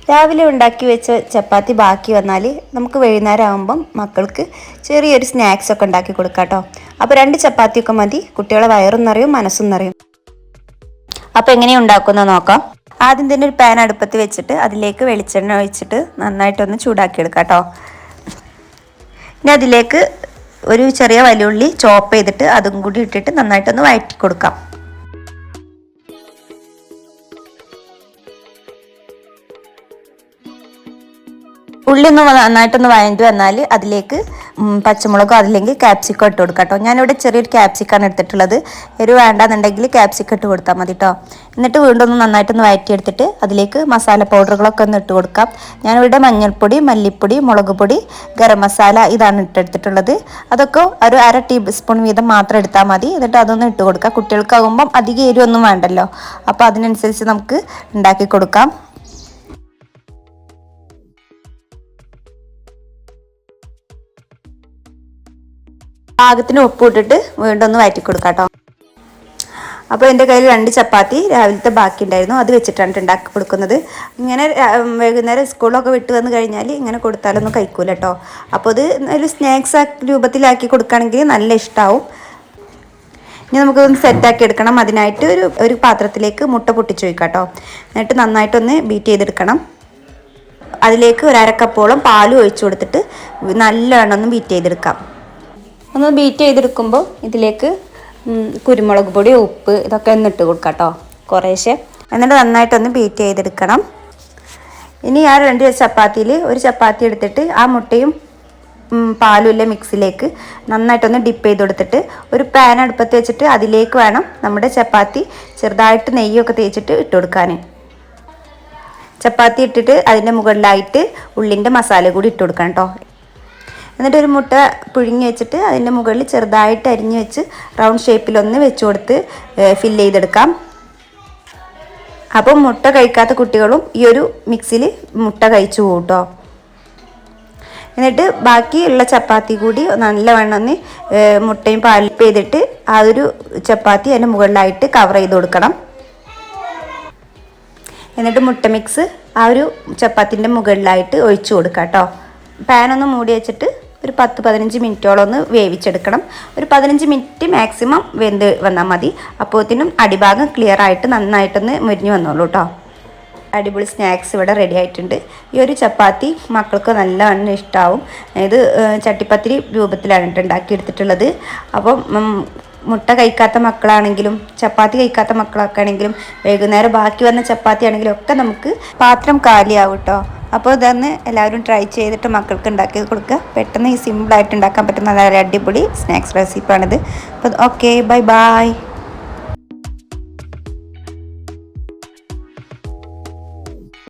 രാവിലെ ഉണ്ടാക്കി വെച്ച ചപ്പാത്തി ബാക്കി വന്നാൽ നമുക്ക് വൈകുന്നേരം ആകുമ്പം മക്കൾക്ക് ചെറിയൊരു സ്നാക്സൊക്കെ ഉണ്ടാക്കി കൊടുക്കാം കേട്ടോ. അപ്പോൾ 2 ചപ്പാത്തിയൊക്കെ മതി, കുട്ടികളെ വയറും നിറയും മനസ്സും നിറയും. അപ്പോൾ എങ്ങനെയാണ് ഉണ്ടാക്കുന്നത് നോക്കാം. ആദ്യം തന്നെ ഒരു പാൻ അടുപ്പത്ത് വെച്ചിട്ട് അതിലേക്ക് വെളിച്ചെണ്ണ ഒഴിച്ചിട്ട് നന്നായിട്ടൊന്ന് ചൂടാക്കിയെടുക്കാം കേട്ടോ. ഇനി അതിലേക്ക് ഒരു ചെറിയ വലിയുള്ളി ചോപ്പ് ചെയ്തിട്ട് അതും കൂടി ഇട്ടിട്ട് നന്നായിട്ടൊന്ന് വഴറ്റി കൊടുക്കാം. ഉള്ളി ഒന്ന് നന്നായിട്ടൊന്ന് വഴണ്ടി വന്നാൽ അതിലേക്ക് പച്ചമുളകോ അതില്ലെങ്കിൽ ക്യാപ്സിക്കം ഇട്ട് കൊടുക്കാം കേട്ടോ. ഞാനിവിടെ ചെറിയൊരു ക്യാപ്സിക്കാണ് എടുത്തിട്ടുള്ളത്. എരിവ് വേണ്ടാന്നുണ്ടെങ്കിൽ ക്യാപ്സിക്കം ഇട്ട് കൊടുത്താൽ മതി കേട്ടോ. എന്നിട്ട് വീണ്ടും ഒന്ന് നന്നായിട്ടൊന്ന് വഴറ്റിയെടുത്തിട്ട് അതിലേക്ക് മസാല പൗഡറുകളൊക്കെ ഒന്ന് ഇട്ട് കൊടുക്കാം. ഞാനിവിടെ മഞ്ഞൾപ്പൊടി, മല്ലിപ്പൊടി, മുളക് പൊടി, ഗരം മസാല ഇതാണ് ഇട്ടെടുത്തിട്ടുള്ളത്. അതൊക്കെ ഒരു 1/2 ടീസ്പൂൺ വീതം മാത്രം എടുത്താൽ മതി. എന്നിട്ട് അതൊന്ന് ഇട്ട് കൊടുക്കാം. കുട്ടികൾക്കാകുമ്പം അധികം എരിവൊന്നും വേണ്ടല്ലോ, അപ്പോൾ അതിനനുസരിച്ച് നമുക്ക് ഉണ്ടാക്കി കൊടുക്കാം. പാകത്തിന് ഉപ്പ് ഇട്ടിട്ട് വീണ്ടും ഒന്ന് വഴറ്റി കൊടുക്കാം കേട്ടോ. അപ്പോൾ എൻ്റെ കയ്യിൽ 2 ചപ്പാത്തി രാവിലത്തെ ബാക്കി ഉണ്ടായിരുന്നു, അത് വെച്ചിട്ടാണ് ഉണ്ടാക്കി കൊടുക്കുന്നത്. ഇങ്ങനെ വൈകുന്നേരം സ്കൂളൊക്കെ വിട്ട് വന്ന് കഴിഞ്ഞാൽ ഇങ്ങനെ കൊടുത്താലൊന്നും കഴിക്കൂല കേട്ടോ. അപ്പോൾ ഇത് ഒരു സ്നാക്സ് രൂപത്തിലാക്കി കൊടുക്കുകയാണെങ്കിൽ നല്ല ഇഷ്ടമാവും. ഇനി നമുക്കൊന്ന് സെറ്റാക്കി എടുക്കണം. അതിനായിട്ട് ഒരു പാത്രത്തിലേക്ക് മുട്ട പൊട്ടിച്ച് വയ്ക്കാം കേട്ടോ. എന്നിട്ട് നന്നായിട്ടൊന്ന് ബീറ്റ് ചെയ്തെടുക്കണം. അതിലേക്ക് 1/2 കപ്പോളം പാലും ഒഴിച്ചു കൊടുത്തിട്ട് നല്ലവണ്ണം ഒന്ന് ബീറ്റ് ചെയ്തെടുക്കാം. ഒന്ന് ബീറ്റ് ചെയ്തെടുക്കുമ്പോൾ ഇതിലേക്ക് കുരുമുളക് പൊടി, ഉപ്പ് ഇതൊക്കെ ഒന്ന് ഇട്ട് കൊടുക്കാം കേട്ടോ, കുറേശ്ശെ. എന്നിട്ട് നന്നായിട്ടൊന്ന് ബീറ്റ് ചെയ്തെടുക്കണം. ഇനി ആ 2 ചപ്പാത്തിയിൽ ഒരു ചപ്പാത്തി എടുത്തിട്ട് ആ മുട്ടയും പാലുമില്ല മിക്സിലേക്ക് നന്നായിട്ടൊന്ന് ഡിപ്പ് ചെയ്ത് കൊടുത്തിട്ട് ഒരു പാൻ അടുപ്പത്ത് വെച്ചിട്ട് അതിലേക്ക് വേണം നമ്മുടെ ചപ്പാത്തി ചെറുതായിട്ട് നെയ്യൊക്കെ തേച്ചിട്ട് ഇട്ട് കൊടുക്കാൻ. ചപ്പാത്തി ഇട്ടിട്ട് അതിൻ്റെ മുകളിലായിട്ട് ഉള്ളിൻ്റെ മസാല കൂടി ഇട്ട് കൊടുക്കണം കേട്ടോ. എന്നിട്ട് ഒരു മുട്ട പുഴുങ്ങി വെച്ചിട്ട് അതിൻ്റെ മുകളിൽ ചെറുതായിട്ട് അരിഞ്ഞ് വെച്ച് റൗണ്ട് ഷേപ്പിലൊന്ന് വെച്ച് കൊടുത്ത് ഫില്ല് ചെയ്തെടുക്കാം. അപ്പം മുട്ട കഴിക്കാത്ത കുട്ടികളും ഈ ഒരു മിക്സിൽ മുട്ട കഴിച്ചു പോകും കേട്ടോ. എന്നിട്ട് ബാക്കിയുള്ള ചപ്പാത്തി കൂടി നല്ലവണ്ണം ഒന്ന് മുട്ടയും പാലും ചെയ്തിട്ട് ആ ഒരു ചപ്പാത്തി അതിൻ്റെ മുകളിലായിട്ട് കവർ ചെയ്ത് കൊടുക്കണം. എന്നിട്ട് മുട്ട മിക്സ് ആ ഒരു ചപ്പാത്തിൻ്റെ മുകളിലായിട്ട് ഒഴിച്ചു കൊടുക്കാം കേട്ടോ. പാനൊന്ന് മൂടി വെച്ചിട്ട് ഒരു 10-15 മിനിറ്റോളം ഒന്ന് വേവിച്ചെടുക്കണം. ഒരു 15 മിനിറ്റ് മാക്സിമം വെന്ത് വന്നാൽ മതി. അപ്പോഴത്തേനും അടിഭാഗം ക്ലിയർ ആയിട്ട് നന്നായിട്ടൊന്ന് മുരിഞ്ഞ് വന്നോളൂ കേട്ടോ. അടിപൊളി സ്നാക്സ് ഇവിടെ റെഡി ആയിട്ടുണ്ട്. ഈ ഒരു ചപ്പാത്തി മക്കൾക്ക് നല്ലവണ്ണം ഇഷ്ടമാവും. ഇത് ചട്ടിപ്പത്തിരി രൂപത്തിലാണ് ഉണ്ടാക്കിയെടുത്തിട്ടുള്ളത്. അപ്പം മുട്ട കഴിക്കാത്ത മക്കളാണെങ്കിലും ചപ്പാത്തി കഴിക്കാത്ത മക്കളൊക്കെ ആണെങ്കിലും വൈകുന്നേരം ബാക്കി വന്ന ചപ്പാത്തി ആണെങ്കിലും ഒക്കെ നമുക്ക് പാത്രം കാലിയാവും കേട്ടോ. അപ്പോൾ ഇതൊന്ന് എല്ലാവരും ട്രൈ ചെയ്തിട്ട് മക്കൾക്ക് ഉണ്ടാക്കി കൊടുക്കുക. പെട്ടെന്ന് ഈ സിമ്പിളായിട്ട് ഉണ്ടാക്കാൻ പറ്റുന്ന നല്ല അടിപൊളി സ്നാക്സ് റെസിപ്പിയാണിത്. അപ്പോൾ ഓക്കെ, ബൈ ബൈ.